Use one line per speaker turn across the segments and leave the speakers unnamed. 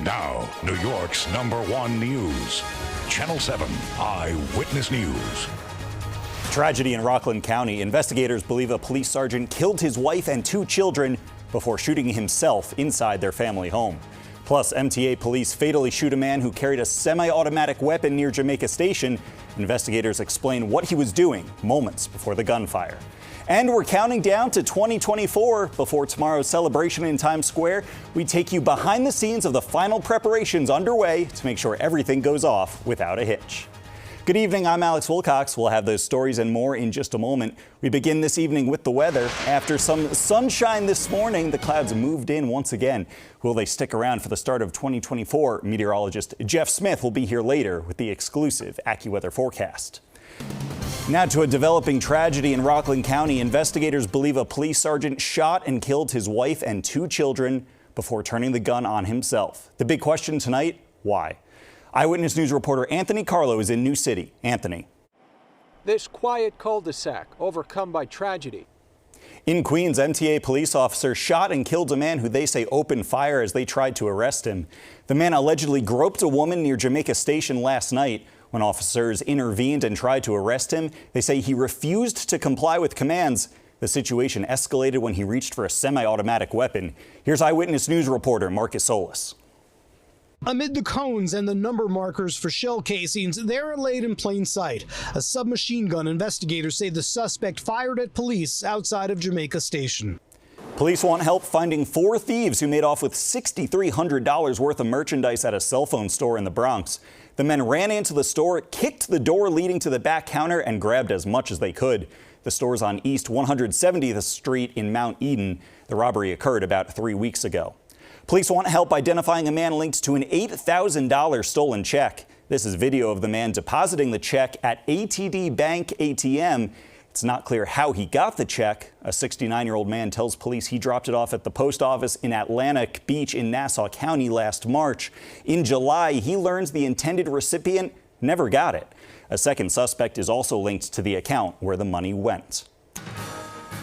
Now, New York's #1 news. Channel 7 Eyewitness News.
Tragedy in Rockland County. Investigators believe a police sergeant killed his wife and 2 children before shooting himself inside their family home. Plus, MTA police fatally shoot a man who carried a semi-automatic weapon near Jamaica Station. Investigators explain what he was doing moments before the gunfire. And we're counting down to 2024. Before tomorrow's celebration in Times Square, we take you behind the scenes of the final preparations underway to make sure everything goes off without a hitch. Good evening, I'm Alex Wilcox. We'll have those stories and more in just a moment. We begin this evening with the weather. After some sunshine this morning, the clouds moved in once again. Will they stick around for the start of 2024? Meteorologist Jeff Smith will be here later with the exclusive AccuWeather forecast. Now to a developing tragedy in Rockland County. Investigators believe a police sergeant shot and killed his wife and 2 children before turning the gun on himself. The big question tonight, why? Eyewitness News reporter Anthony Carlo is in New City. Anthony.
This quiet cul-de-sac overcome by tragedy.
In Queens, MTA police officers shot and killed a man who they say opened fire as they tried to arrest him. The man allegedly groped a woman near Jamaica Station last night. When officers intervened and tried to arrest him, they say he refused to comply with commands. The situation escalated when he reached for a semi-automatic weapon. Here's Eyewitness News reporter Marcus Solis.
Amid the cones and the number markers for shell casings, they're laid in plain sight. A submachine gun. Investigators say the suspect fired at police outside of Jamaica Station.
Police want help finding 4 thieves who made off with $6,300 worth of merchandise at a cell phone store in the Bronx. The men ran into the store, kicked the door leading to the back counter, and grabbed as much as they could. The store's on East 170th Street in Mount Eden. The robbery occurred about 3 weeks ago. Police want help identifying a man linked to an $8,000 stolen check. This is video of the man depositing the check at ATD Bank ATM. It's not clear how he got the check. A 69-year-old man tells police he dropped it off at the post office in Atlantic Beach in Nassau County last March. In July, he learns the intended recipient never got it. A second suspect is also linked to the account where the money went.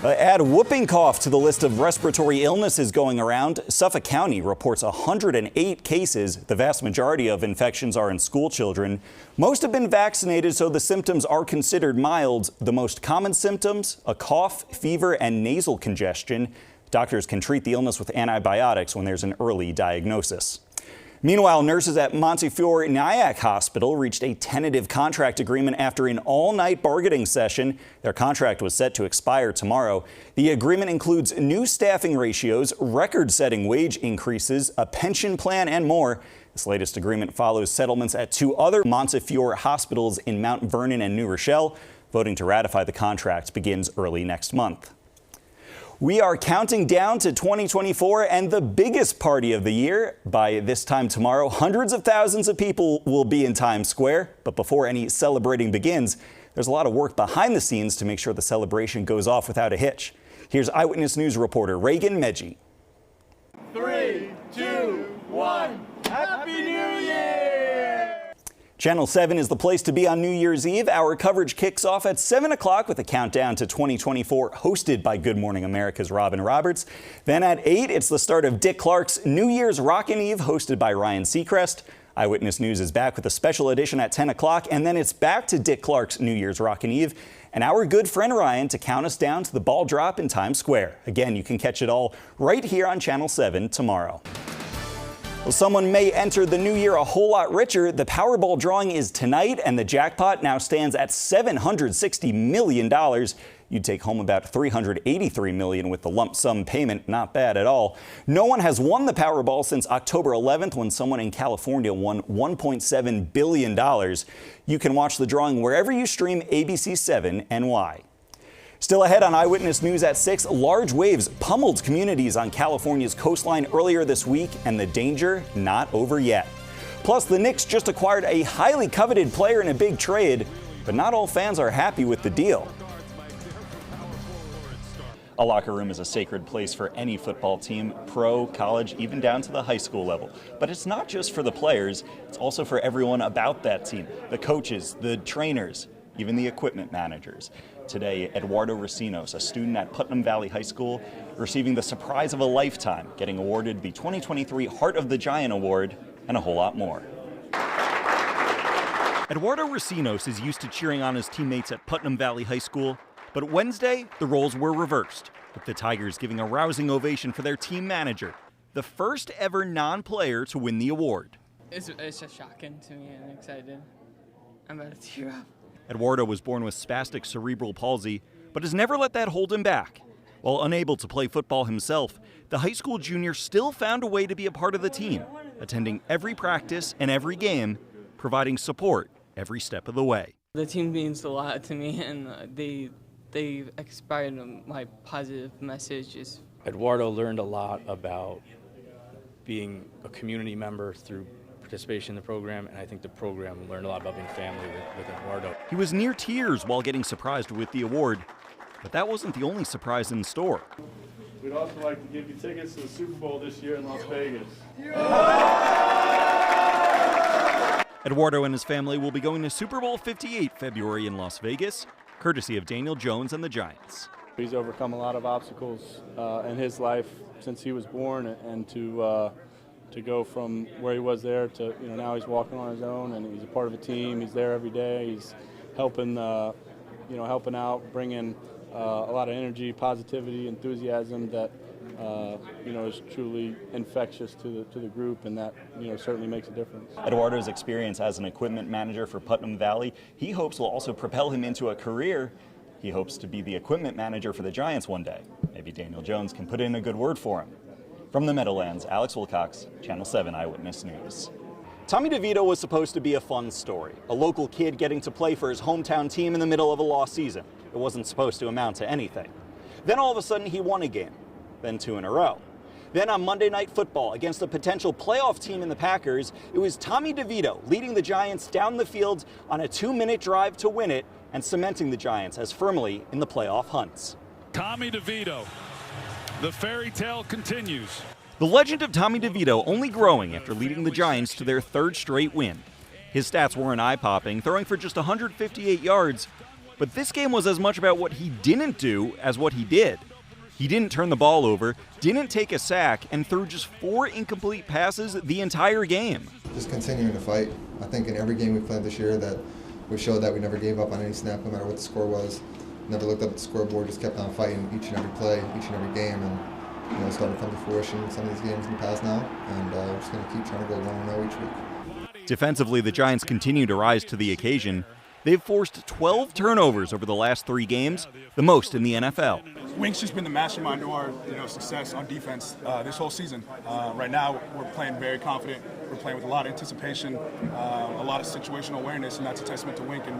Add whooping cough to the list of respiratory illnesses going around. Suffolk County reports 108 cases. The vast majority of infections are in school children. Most have been vaccinated, so the symptoms are considered mild. The most common symptoms, a cough, fever, and nasal congestion. Doctors can treat the illness with antibiotics when there's an early diagnosis. Meanwhile, nurses at Montefiore Nyack Hospital reached a tentative contract agreement after an all-night bargaining session. Their contract was set to expire tomorrow. The agreement includes new staffing ratios, record-setting wage increases, a pension plan, and more. This latest agreement follows settlements at 2 other Montefiore hospitals in Mount Vernon and New Rochelle. Voting to ratify the contract begins early next month. We are counting down to 2024 and the biggest party of the year. By this time tomorrow, hundreds of thousands of people will be in Times Square. But before any celebrating begins, there's a lot of work behind the scenes to make sure the celebration goes off without a hitch. Here's Eyewitness News reporter Reagan Medji.
3, 2, 1. Happy New Year!
Channel 7 is the place to be on New Year's Eve. Our coverage kicks off at 7 o'clock with a countdown to 2024 hosted by Good Morning America's Robin Roberts. Then at 8, it's the start of Dick Clark's New Year's Rockin' Eve hosted by Ryan Seacrest. Eyewitness News is back with a special edition at 10 o'clock, and then it's back to Dick Clark's New Year's Rockin' Eve and our good friend Ryan to count us down to the ball drop in Times Square. Again, you can catch it all right here on Channel 7 tomorrow. Well, someone may enter the new year a whole lot richer. The Powerball drawing is tonight, and the jackpot now stands at $760 million. You'd take home about $383 million with the lump sum payment. Not bad at all. No one has won the Powerball since October 11th when someone in California won $1.7 billion. You can watch the drawing wherever you stream ABC 7 NY. Still ahead on Eyewitness News at 6, large waves pummeled communities on California's coastline earlier this week, and the danger not over yet. Plus, the Knicks just acquired a highly coveted player in a big trade, but not all fans are happy with the deal. A locker room is a sacred place for any football team, pro, college, even down to the high school level. But it's not just for the players, it's also for everyone about that team, the coaches, the trainers, even the equipment managers. Today, Eduardo Racinos, a student at Putnam Valley High School, receiving the surprise of a lifetime, getting awarded the 2023 Heart of the Giant Award, and a whole lot more. Eduardo Racinos is used to cheering on his teammates at Putnam Valley High School, but Wednesday, the roles were reversed, with the Tigers giving a rousing ovation for their team manager, the first ever non-player to win the award.
It's just shocking to me and excited. I'm about to tear up.
Eduardo was born with spastic cerebral palsy, but has never let that hold him back. While unable to play football himself, the high school junior still found a way to be a part of the team, attending every practice and every game, providing support every step of the way.
The team means a lot to me, and they inspired my positive messages.
Eduardo learned a lot about being a community member through participation in the program, and I think the program learned a lot about being family with Eduardo.
He was near tears while getting surprised with the award, but that wasn't the only surprise in store.
We'd also like to give you tickets to the Super Bowl this year in Las Vegas.
Eduardo and his family will be going to Super Bowl 58 February in Las Vegas, courtesy of Daniel Jones and the Giants.
He's overcome a lot of obstacles in his life since he was born, and to go from where he was there to now he's walking on his own, and he's a part of a team. He's there every day. He's helping helping out, bringing a lot of energy, positivity, enthusiasm that is truly infectious to the group, and that certainly makes a difference.
Eduardo's experience as an equipment manager for Putnam Valley, he hopes will also propel him into a career. He hopes to be the equipment manager for the Giants one day. Maybe Daniel Jones can put in a good word for him. From the Meadowlands, Alex Wilcox, Channel 7 Eyewitness News. Tommy DeVito was supposed to be a fun story, a local kid getting to play for his hometown team in the middle of a lost season. It wasn't supposed to amount to anything. Then all of a sudden he won a game, then 2 in a row. Then on Monday Night Football against a potential playoff team in the Packers, it was Tommy DeVito leading the Giants down the field on a 2-minute drive to win it and cementing the Giants as firmly in the playoff hunts.
Tommy DeVito. The fairy tale continues.
The legend of Tommy DeVito only growing after leading the Giants to their 3rd straight win. His stats weren't eye-popping, throwing for just 158 yards, but this game was as much about what he didn't do as what he did. He didn't turn the ball over, didn't take a sack, and threw just 4 incomplete passes the entire game.
Just continuing to fight. I think in every game we played this year that we showed that we never gave up on any snap, no matter what the score was. Never looked up at the scoreboard, just kept on fighting each and every play, each and every game, and it's starting to come to fruition in some of these games in the past now, and we're just going to keep trying to go 1-0 each week.
Defensively, the Giants continue to rise to the occasion. They've forced 12 turnovers over the last 3 games, the most in the NFL.
Wink's just been the mastermind to our success on defense this whole season. Right now, we're playing very confident. We're playing with a lot of anticipation, a lot of situational awareness, and that's a testament to Wink and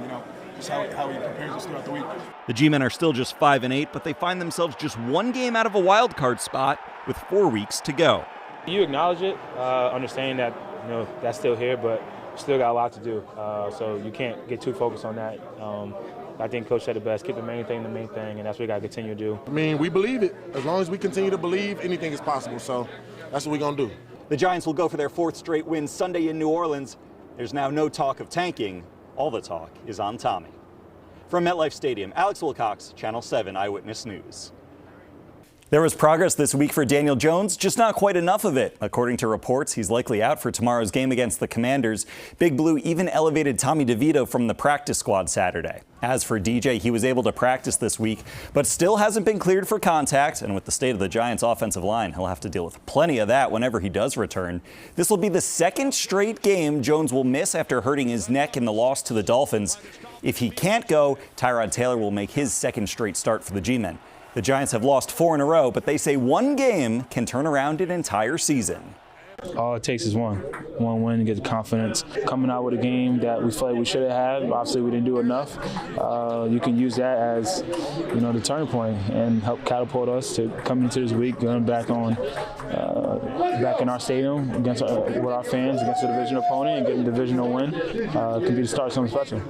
just how he prepares us throughout the week. The
G-men are still just 5-8, but they find themselves just 1 game out of a wild card spot with 4 weeks to go.
You acknowledge it, understanding that that's still here, but still got a lot to do. So you can't get too focused on that. I think Coach said it best, keep the main thing, and that's what we got to continue to do.
I mean, we believe it. As long as we continue to believe, anything is possible. So that's what we're going to do.
The Giants will go for their 4th straight win Sunday in New Orleans. There's now no talk of tanking. All the talk is on Tommy. From MetLife Stadium, Alex Wilcox, Channel 7 Eyewitness News. There was progress this week for Daniel Jones, just not quite enough of it. According to reports, he's likely out for tomorrow's game against the Commanders. Big Blue even elevated Tommy DeVito from the practice squad Saturday. As for DJ, he was able to practice this week, but still hasn't been cleared for contact. And with the state of the Giants' offensive line, he'll have to deal with plenty of that whenever he does return. This will be the 2nd straight game Jones will miss after hurting his neck in the loss to the Dolphins. If he can't go, Tyrod Taylor will make his 2nd straight start for the G-men. The Giants have lost 4 in a row, but they say 1 game can turn around an entire season.
All it takes is one win to get the confidence. Coming out with a game that we feel like we should have had, obviously we didn't do enough. You can use that as, the turning point and help catapult us to come into this week, going back in our stadium with our fans against a division opponent and getting a divisional win. Can be the start of something special.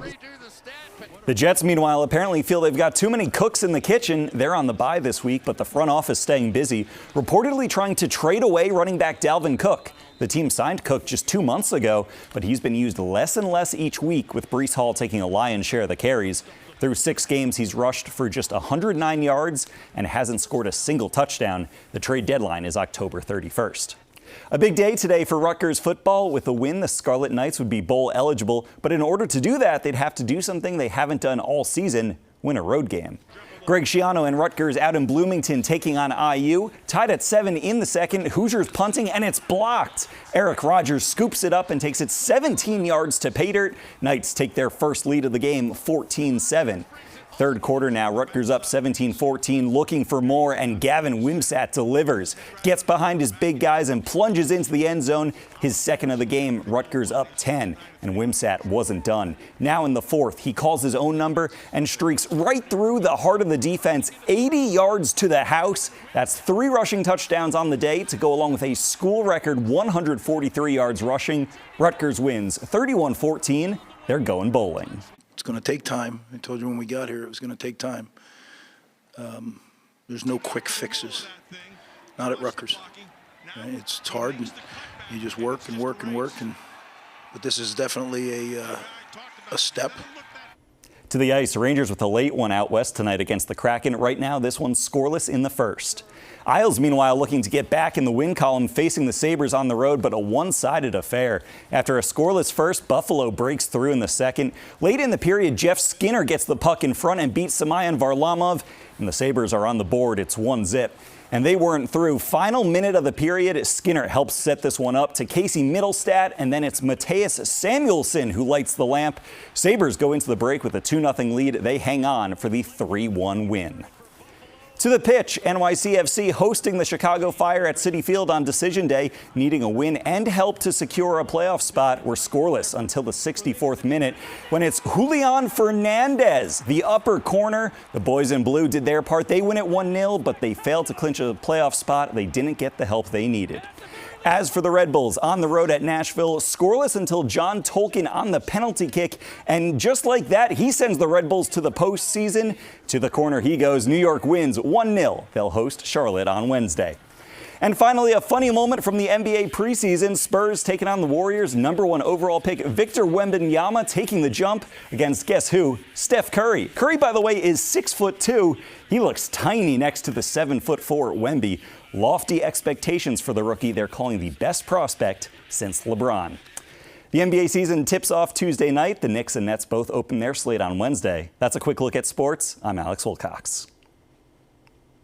The Jets, meanwhile, apparently feel they've got too many cooks in the kitchen. They're on the bye this week, but the front office staying busy, reportedly trying to trade away running back Dalvin Cook. The team signed Cook just 2 months ago, but he's been used less and less each week, with Breece Hall taking a lion's share of the carries. Through 6 games, he's rushed for just 109 yards and hasn't scored a single touchdown. The trade deadline is October 31st. A big day today for Rutgers football. With a win, the Scarlet Knights would be bowl eligible, but in order to do that, they'd have to do something they haven't done all season: win a road game. Greg Schiano and Rutgers out in Bloomington taking on IU. Tied at 7 in the second. Hoosiers punting, and it's blocked. Eric Rogers scoops it up and takes it 17 yards to pay dirt. Knights take their first lead of the game, 14-7. Third quarter now, Rutgers up 17-14, looking for more, and Gavin Wimsatt delivers. Gets behind his big guys and plunges into the end zone. His second of the game, Rutgers up 10, and Wimsatt wasn't done. Now in the fourth, he calls his own number and streaks right through the heart of the defense, 80 yards to the house. That's 3 rushing touchdowns on the day to go along with a school record 143 yards rushing. Rutgers wins 31-14. They're going bowling.
It's going to take time. I told you when we got here it was going to take time. There's no quick fixes. Not at Rutgers. Right? It's hard. And you just work and work and work. But this is definitely a step.
To the ice, Rangers with a late one out west tonight against the Kraken. Right now, this one's scoreless in the first. Isles, meanwhile, looking to get back in the win column, facing the Sabres on the road, but a one-sided affair. After a scoreless first, Buffalo breaks through in the second. Late in the period, Jeff Skinner gets the puck in front and beats Semyon Varlamov, and the Sabres are on the board. It's 1-0. And they weren't through. Final minute of the period, Skinner helps set this one up to Casey Mittelstadt, and then it's Matthias Samuelsson who lights the lamp. Sabres go into the break with a 2-0 lead. They hang on for the 3-1 win. To the pitch, NYCFC hosting the Chicago Fire at Citi Field on Decision Day, needing a win and help to secure a playoff spot. Were scoreless until the 64th minute when it's Julian Fernandez, the upper corner. The boys in blue did their part. They win it 1-0, but they failed to clinch a playoff spot. They didn't get the help they needed. As for the Red Bulls, on the road at Nashville, scoreless until John Tolkien on the penalty kick. And just like that, he sends the Red Bulls to the postseason. To the corner he goes. New York wins 1-0. They'll host Charlotte on Wednesday. And finally, a funny moment from the NBA preseason. Spurs taking on the Warriors' #1 overall pick, Victor Wembanyama, taking the jump against guess who? Steph Curry. Curry, by the way, is 6'2". He looks tiny next to the 7'4" Wemby. Lofty expectations for the rookie. They're calling the best prospect since LeBron. The NBA season tips off Tuesday night. The Knicks and Nets both open their slate on Wednesday. That's a quick look at sports. I'm Alex Wilcox.